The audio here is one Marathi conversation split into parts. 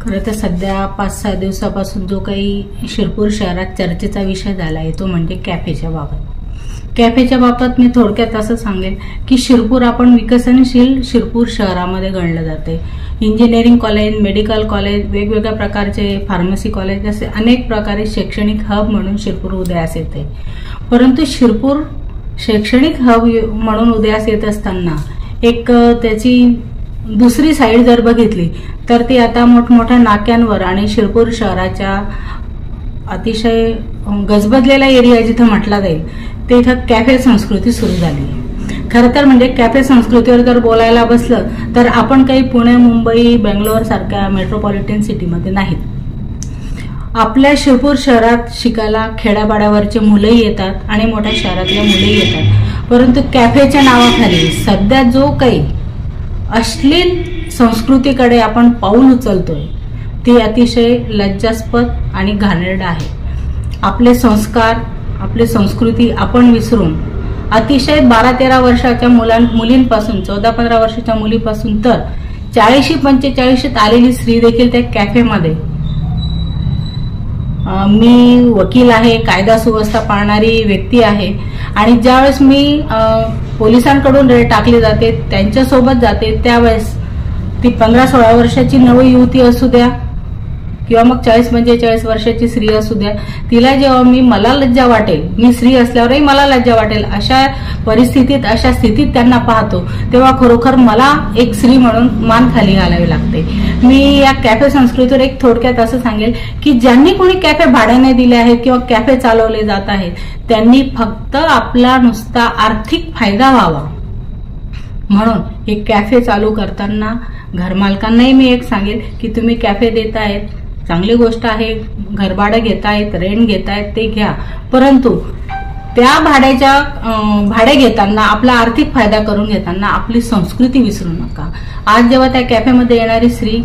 खरं तर सध्या 5-6 दिवसापासून जो काही शिरपूर शहरात चर्चेचा विषय झाला आहे तो म्हणजे कॅफेच्या बाबत. कॅफेच्या बाबत मी थोडक्यात असं सांगेन की शिरपूर आपण विकसनशील शिरपूर शहरामध्ये गणलं जाते. इंजिनिअरिंग कॉलेज, मेडिकल कॉलेज, वेगवेगळ्या प्रकारचे फार्मसी कॉलेज असे अनेक प्रकारे शैक्षणिक हब म्हणून शिरपूर उदयास येते. परंतु शिरपूर शैक्षणिक हब म्हणून उदयास येत असताना एक त्याची दुसरी साईड जर बघितली तर ती आता मोठमोठ्या नाक्यांवर आणि शिरपूर शहराच्या अतिशय गजबजलेला एरिया जिथं म्हटला जाईल तिथं कॅफे संस्कृती सुरू झाली. खरं तर म्हणजे कॅफे संस्कृतीवर जर बोलायला बसलं तर आपण काही पुणे, मुंबई, बेंगलोर सारख्या मेट्रोपॉलिटन सिटीमध्ये नाहीत. आपल्या शिरपूर शहरात शिकायला खेड्यापाड्यावरचे मुलंही येतात आणि मोठ्या शहरातल्या मुलंही येतात. परंतु कॅफेच्या नावाखाली सध्या जो काही अश्लील संस्कृतीकडे आपण पाऊल उचलतोय ती अतिशय लज्जास्पद आणि घाणेरडं आहे. आपले संस्कार, आपली संस्कृती आपण विसरून अतिशय 12-13 वर्षाच्या मुलींपासून 14-15 वर्षाच्या मुलीपासून तर 40-45 आलेली स्त्री देखील त्या कॅफेमध्ये, मी वकील आहे, कायदा सुव्यवस्था पाळणारी व्यक्ती आहे आणि ज्यावेळेस मी पोलिसांकडून रेड टाकली जाते त्यांच्यासोबत जाते त्यावेळेस ती 15-16 वर्षाची नवी युवती असू द्या किंवा मग 40-45 वर्षाची स्त्री असू द्या, तिला जेव्हा मला लज्जा वाटेल, मी स्त्री असल्यावरही मला लज्जा वाटेल अशा परिस्थितीत, अशा स्थितीत त्यांना पाहतो तेव्हा खरोखर मला एक स्त्री म्हणून मान खाली घालावी लागते. मी या कॅफे संस्कृतीवर एक थोडक्यात असं सांगेल की ज्यांनी कोणी कॅफे भाड्याने दिले आहेत किंवा कॅफे चालवले जात आहेत त्यांनी फक्त आपला नुसता आर्थिक फायदा व्हावा म्हणून हे कॅफे चालू करताना घरमालकांनाही मी एक सांगेल की तुम्ही कॅफे देतायत, चांगली गोष्ट आहे, घरभाडं घेतायत, रेंट घेतायत ते घ्या, परंतु त्या भाडे घेताना आपला आर्थिक फायदा करून घेताना आपली संस्कृती विसरू नका. आज जेव्हा त्या कॅफेमध्ये येणारी स्त्री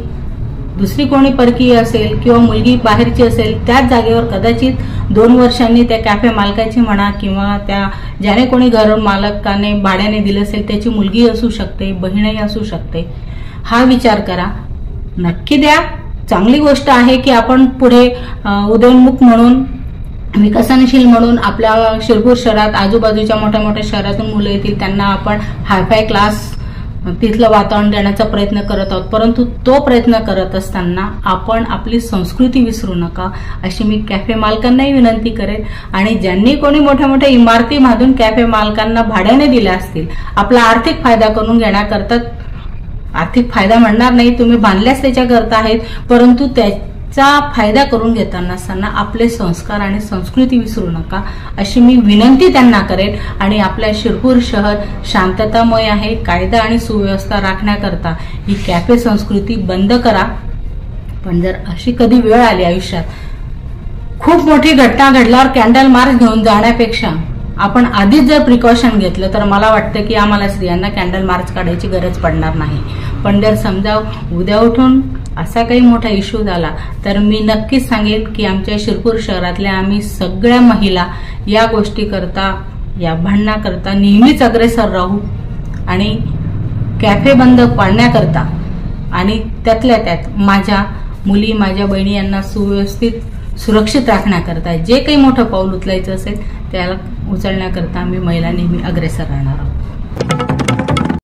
दुसरी कोणी परकीय असेल किंवा मुलगी बाहेरची असेल त्याच जागेवर कदाचित 2 वर्षांनी त्या कॅफे मालकाची म्हणा किंवा त्या ज्याने कोणी घर मालकाने भाड्याने दिले असेल त्याची मुलगी असू शकते, बहीणही असू शकते. हा विचार करा, नक्की द्या. चांगली गोष्ट आहे की आपण पुढे उदयोन्मुख म्हणून, विकसनशील म्हणून आपल्या शिरपूर शहरात आजूबाजूच्या मोठ्या मोठ्या शहरातून मुलं येतील त्यांना आपण हायफाय क्लास तिथलं वातावरण देण्याचा प्रयत्न करत आहोत. परंतु तो प्रयत्न करत असताना आपण आपली संस्कृती विसरू नका अशी मी कॅफे मालकांनाही विनंती करेन. आणि ज्यांनी कोणी मोठ्या मोठ्या इमारती बांधून कॅफे मालकांना भाड्याने दिल्या असतील आपला आर्थिक फायदा करून घेण्याकरता, आर्थिक फायदा म्हणणार नाही, तुम्ही बांधल्याच त्याच्याकरता आहेत, परंतु त्याचा फायदा करून घेताना असताना आपले संस्कार आणि संस्कृती विसरू नका अशी मी विनंती त्यांना करेन. आणि आपल्या शिरपूर शहर शांततामय आहे, कायदा आणि सुव्यवस्था राखण्याकरता ही कॅफे संस्कृती बंद करा. पण जर अशी कधी वेळ आली आयुष्यात खूप मोठी घटना घडल्यावर कॅन्डल मार्च घेऊन जाण्यापेक्षा आपण आधीच जर प्रिकॉशन घेतलं तर मला वाटतं की आम्हाला स्त्रियांना कॅन्डल मार्च काढायची गरज पडणार नाही. पण जर समजा उद्या उठून असा काही मोठा इश्यू झाला तर मी नक्कीच सांगेन की आमच्या शिरपूर शहरातल्या आम्ही सगळ्या महिला या गोष्टी करता, या भांडणाकरता नेहमीच अग्रेसर राहू आणि कॅफे बंद पाडण्याकरता आणि त्यातल्या त्यात माझ्या मुली, माझ्या बहिणी यांना सुव्यवस्थित सुरक्षित राखण्याकरता जे काही मोठं पाऊल उचलायचं असेल त्याला उचलण्याकरता आम्ही महिला नेहमी अग्रेसर राहणार आहोत.